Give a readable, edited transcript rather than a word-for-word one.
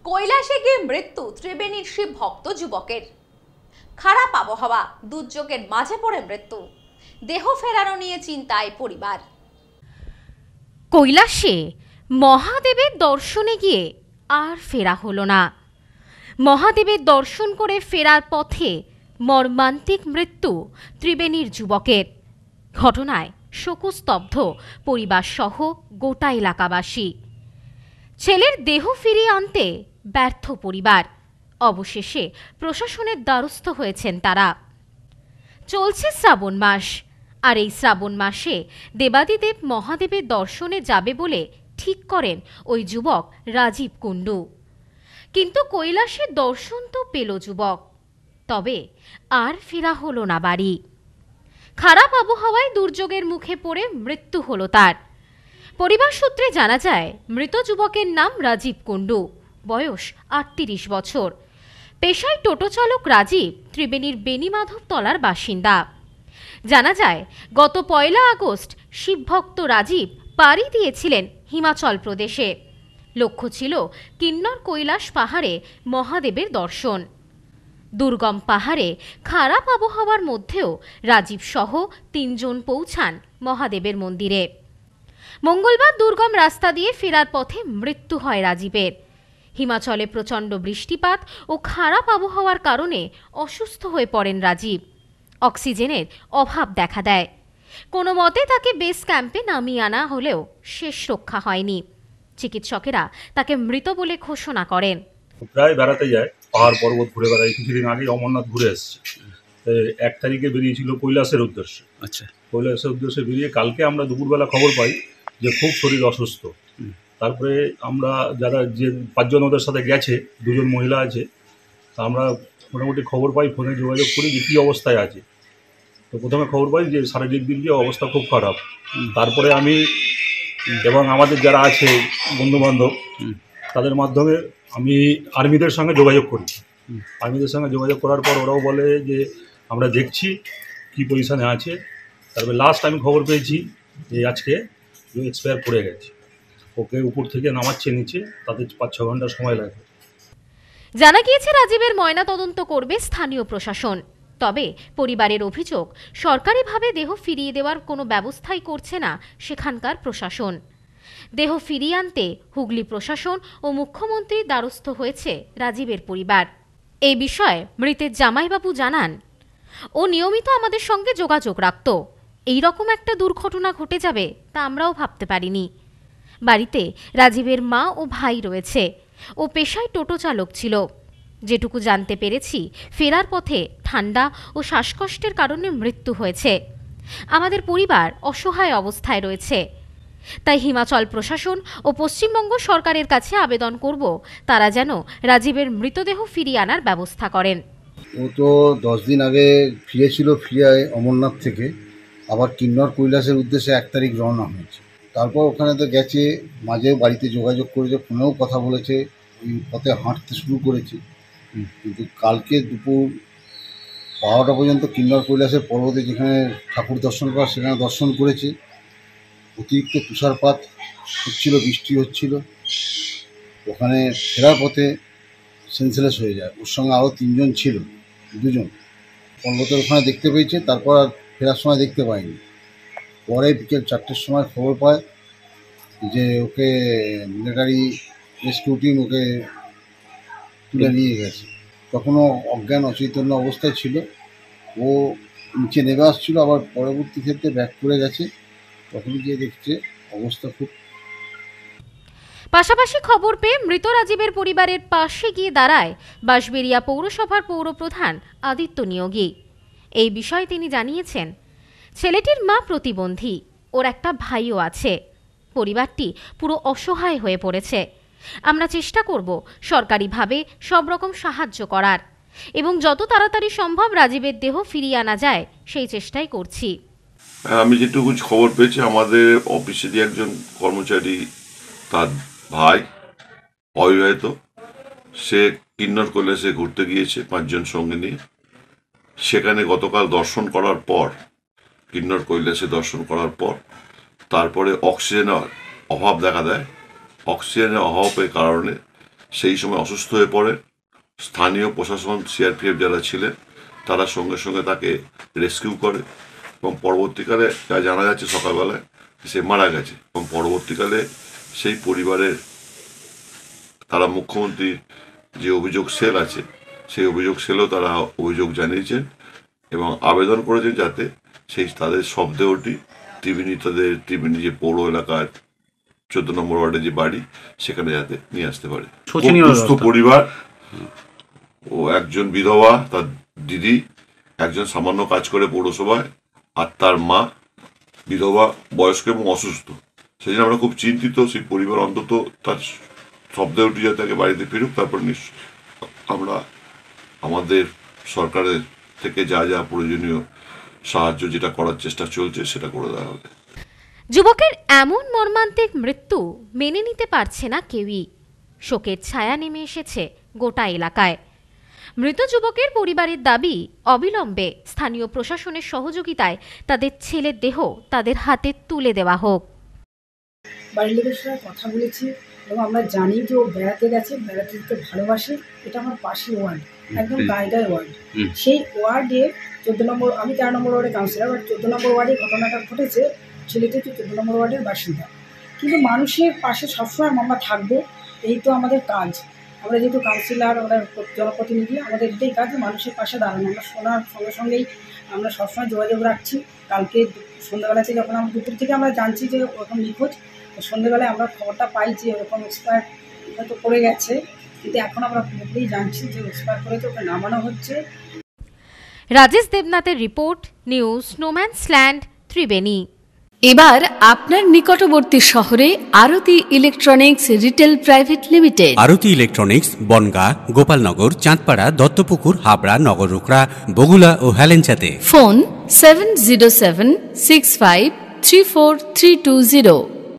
কৈলাসে গিয়ে মৃত্যু ত্রিবেণীর শিব ভক্ত যুবকের। খারাপ আবহাওয়া, দুর্যোগের মাঝে পড়ে মৃত্যু। দেহ ফেরানো নিয়ে চিন্তায় পরিবার। কৈলাসে মহাদেবের দর্শনে গিয়ে আর ফেরা হলো না। মহাদেবের দর্শন করে ফেরার পথে মর্মান্তিক মৃত্যু ত্রিবেণীর যুবকের। ঘটনায় শোকস্তব্ধ পরিবার সহ গোটা এলাকাবাসী। ছেলের দেহ ফিরিয়ে আনতে ব্যর্থ পরিবার। অবশেষে প্রশাসনের দ্বারস্থ হয়েছেন তারা। চলছে শ্রাবণ মাস, আর এই শ্রাবণ মাসে দেবাদিদেব মহাদেবের দর্শনে যাবে বলে ঠিক করেন ওই যুবক রাজীব কুণ্ডু। কিন্তু কৈলাসের দর্শন তো পেল যুবক, তবে আর ফেরা হলো না বাড়ি। খারাপ আবহাওয়ায় দুর্যোগের মুখে পড়ে মৃত্যু হলো তার। পরিবার সূত্রে জানা যায়, মৃত যুবকের নাম রাজীব কুণ্ডু, বয়স ৩৮ বছর। পেশায় টোটো চালক রাজীব ত্রিবেণীর বেণীমাধবতলার বাসিন্দা। জানা যায়, গত ১ আগস্ট শিবভক্ত রাজীব পাড়ি দিয়েছিলেন হিমাচল প্রদেশে। লক্ষ্য ছিল কিন্নর কৈলাস পাহাড়ে মহাদেবের দর্শন। দুর্গম পাহাড়ে খারাপ আবহাওয়ার মধ্যেও রাজীব সহ ৩ জন পৌঁছান মহাদেবের মন্দিরে। মঙ্গলবার দুর্গম রাস্তা দিয়ে ফেরার পথে মৃত্যু হয় রাজীবের। হিমাচলে প্রচণ্ড বৃষ্টিপাত ও খারাপ আবহাওয়ার কারণে অসুস্থ হয়ে পড়েন রাজীব। অক্সিজেনের অভাব দেখা দেয়। কোনো মতে তাকে বেস ক্যাম্পে নামিয়ে আনা হলেও শেষ রক্ষা হয়নি। চিকিৎসকেরা তাকে মৃত বলে ঘোষণা করেন। প্রায় বেড়াতে যায়, পাহাড় পর্বত ঘুরে বেড়ায়। কিছুদিন আগে অমরনাথ ঘুরে এসছে। ১ তারিখে বেরিয়েছিল কৈলাসের উদ্দেশ্যে। আচ্ছা, কৈলাসের উদ্দেশ্যে বেরিয়ে কালকে আমরা দুপুরবেলা খবর পাই যে খুব শরীর অসুস্থ। তারপরে আমরা যারা যে ৫ জন ওদের সাথে গেছে, ২ জন মহিলা আছে, তা আমরা মোটামুটি খবর পাই, ফোনে যোগাযোগ করি যে কী অবস্থায় আছে। তো প্রথমে খবর পাই যে শারীরিক দিক দিয়ে অবস্থা খুব খারাপ। তারপরে আমি এবং আমাদের যারা আছে বন্ধুবান্ধব, তাদের মাধ্যমে আমি আর্মিদের সঙ্গে যোগাযোগ করি। আর্মিদের সঙ্গে যোগাযোগ করার পর ওরাও বলে যে আমরা দেখছি কী পজিশানে আছে। তারপরে লাস্ট আমি খবর পেয়েছি যে আজকে এক্সপায়ার করে গেছে। ওকে উপর থেকে নামাচ্ছে নিচে, তাতে ৫-৬ ঘন্টা সময় লাগে। জানা গিয়েছে, রাজীবের ময়নাতদন্ত করবে স্থানীয় প্রশাসন। তবে পরিবারের অভিযোগ, সরকারিভাবে দেহ ফিরিয়ে দেওয়ার কোনো ব্যবস্থাই করছে না সেখানকার প্রশাসন। দেহ ফিরিয়ে আনতে হুগলি প্রশাসন ও মুখ্যমন্ত্রীর দ্বারস্থ হয়েছে রাজীবের পরিবার। এই বিষয়ে মৃতের জামাইবাবু জানান, ও নিয়মিত আমাদের সঙ্গে যোগাযোগ রাখত। এই রকম একটা দুর্ঘটনা ঘটে যাবে তা আমরাও ভাবতে পারিনি। বাড়িতে রাজীবের মা ও ভাই রয়েছে। ও পেশায় টোটো চালক ছিল। যেটুকু জানতে পেরেছি, ফেরার পথে ঠান্ডা ও শ্বাসকষ্টের কারণে মৃত্যু হয়েছে। আমাদের পরিবার অসহায় অবস্থায় রয়েছে। তাই হিমাচল প্রশাসন ও পশ্চিমবঙ্গ সরকারের কাছে আবেদন করব, তারা যেন রাজীবের মৃতদেহ ফিরিয়ে আনার ব্যবস্থা করেন। ও তো 10 দিন আগে ফিরেছিল, ফিরে অমরনাথ থেকে আবার কিন্নর কৈলাসের উদ্দেশ্যে 1 তারিখ রওনা হয়েছে। তারপর ওখানে তো গেছে, মাঝে বাড়িতে যোগাযোগ করেছে, ফোনেও কথা বলেছে, ওই পথে হাঁটতে শুরু করেছে। কিন্তু কালকে দুপুর 12টা পর্যন্ত কিন্নর কৈলাসের পর্বতে যেখানে ঠাকুর দর্শন করা, সেখানে দর্শন করেছে। অতিরিক্ত তুষারপাত হচ্ছিল, বৃষ্টি হচ্ছিল। ওখানে ফেরার পথে সেন্সলেস হয়ে যায়। ওর সঙ্গে আরও 3 জন ছিল, 2 জন পর্বতের ওখানে দেখতে পেয়েছে। তারপর আর ফেরার সময় দেখতে পায়নি। পরে বিকেল 4টের সময় খবর পায় যে ওকে মিলিটারি রেস্কিউ টিম ওকে তুলে নিয়ে গেছে। তখনও অজ্ঞান অচৈতন্য অবস্থায় ছিল। ও নিচে নেমে আসছিল, আবার পরবর্তী ক্ষেত্রে ব্যাক করে গেছে। তখন গিয়ে দেখছে অবস্থা খুব। পাশাপাশি খবর পেয়ে মৃত রাজীবের পরিবারের পাশে গিয়ে দাঁড়ায় বাঁশবেড়িয়া পৌরসভার পৌরপ্রধান আদিত্য নিয়োগী। এই বিষয়ে তিনি জানিয়েছেন, ছেলেটির মা প্রতিবন্ধী, ওর একটা ভাইও আছে। পরিবারটি পুরো অসহায় হয়ে পড়েছে। আমরা চেষ্টা করব সরকারিভাবে সব রকম সাহায্য করার, এবং যত তাড়াতাড়ি সম্ভব রাজীবের দেহ ফিরিয়ে আনা যায় সেই চেষ্টাই করছি। আমি যেটুকু খবর পেয়েছি, আমাদের অফিসেরই একজন কর্মচারী, তার ভাই অবিবাহিত, সে কিন্নর কৈলাসে ঘুরতে গিয়েছে 5 জন সঙ্গে নিয়ে। সেখানে গতকাল দর্শন করার পর, কিন্নর কৈলাসে দর্শন করার পর তারপরে অক্সিজেনের অভাব দেখা দেয়। অক্সিজেনের অভাবের কারণে সেই সময় অসুস্থ হয়ে পড়ে। স্থানীয় প্রশাসন, সিআরপিএফ যারা ছিলেন তারা সঙ্গে সঙ্গে তাকে রেস্কিউ করে এবং পরবর্তীকালে যা জানা যাচ্ছে সকালবেলায় সে মারা গেছে। এবং পরবর্তীকালে সেই পরিবারের তারা মুখ্যমন্ত্রীর যে অভিযোগ সেল আছে সেই অভিযোগ সেলও তারা অভিযোগ জানিয়েছেন এবং আবেদন করেছেন যাতে সেই তাদের শবদেহটি ত্রিবেণী যে পৌর এলাকার 14 নম্বর ওয়ার্ডে যে বাড়ি সেখানে যাতে নিয়ে আসতে পারে। দুস্থ পরিবার, ও একজন বিধবা, তার দিদি, একজন সামান্য কাজ করে পৌরসভায়, আর তার মা বিধবা, বয়স্ক এবং অসুস্থ। সেই জন্য আমরা খুব চিন্তিত। সেই পরিবার অন্তত তার শবদেহটি যাতে তাকে বাড়িতে ফিরুক, তারপর আমরা আমাদের সরকারের থেকে যা যা প্রয়োজনীয় সাহায্য যেটা করার চেষ্টা চলছে সেটা করে দেওয়া হবে। যুবকের এমন মর্মান্তিক মৃত্যু মেনে নিতে পারছে না কেউই। শোকের ছায়া নেমে এসেছে গোটা এলাকায়। মৃত যুবকের পরিবারের দাবি, অবিলম্বে স্থানীয় প্রশাসনের সহযোগিতায় তাদের ছেলের দেহ তাদের হাতে তুলে দেওয়া হোক। বাড়ির লোকের সাথে কথা বলেছি এবং আমরা জানি যে ও বেড়াতে গেছে, বেড়াতে যেতে ভালোবাসে। এটা আমার পাশের ওয়ার্ড, একদম গায়ে ওয়ার্ড। সেই ওয়ার্ডে 14 নম্বর, আমি 4 নম্বর ওয়ার্ডে কাউন্সিলর, আর 14 নম্বর ওয়ার্ডে ঘটনাটা ঘটেছে। ছেলেটি তো 14 নম্বর ওয়ার্ডের বাসিন্দা। কিন্তু মানুষের পাশে সবসময় আমরা থাকবো, এই তো আমাদের কাজ। আমরা যেহেতু কাউন্সিলর, আমরা জনপ্রতিনিধি, আমাদের এটাই কাজ মানুষের পাশে দাঁড়ানো। আমরা শোনার সঙ্গে সঙ্গেই আমরা সবসময় যোগাযোগ রাখছি। কালকে সন্ধ্যাবেলাতে যখন আমরা দুপুর থেকে আমরা জানছি যে ওরকম নিখোঁজ, সন্ধ্যেবেলায় আমরা খবরটা পাই যে ওরকম এক্সপায়ার হয়তো করে গেছে, কিন্তু এখন আমরা পুরোপুরি জানছি যে এক্সপায়ার করেছে, ওকে নামানো হচ্ছে। রাজেশ দেবনাথের রিপোর্ট, নিউজ স্নোম্যান্সল্যান্ড, ত্রিবেণী। এবার আপনার নিকটবর্তী শহরে Aarti electronics retail private limited. Aarti electronics Bangaon, Gopalnagar, Chandpara, Duttapukur, Habra, Nagarukhra, Bagula ও হেলেঞ্চাতে। ফোন 7076534320।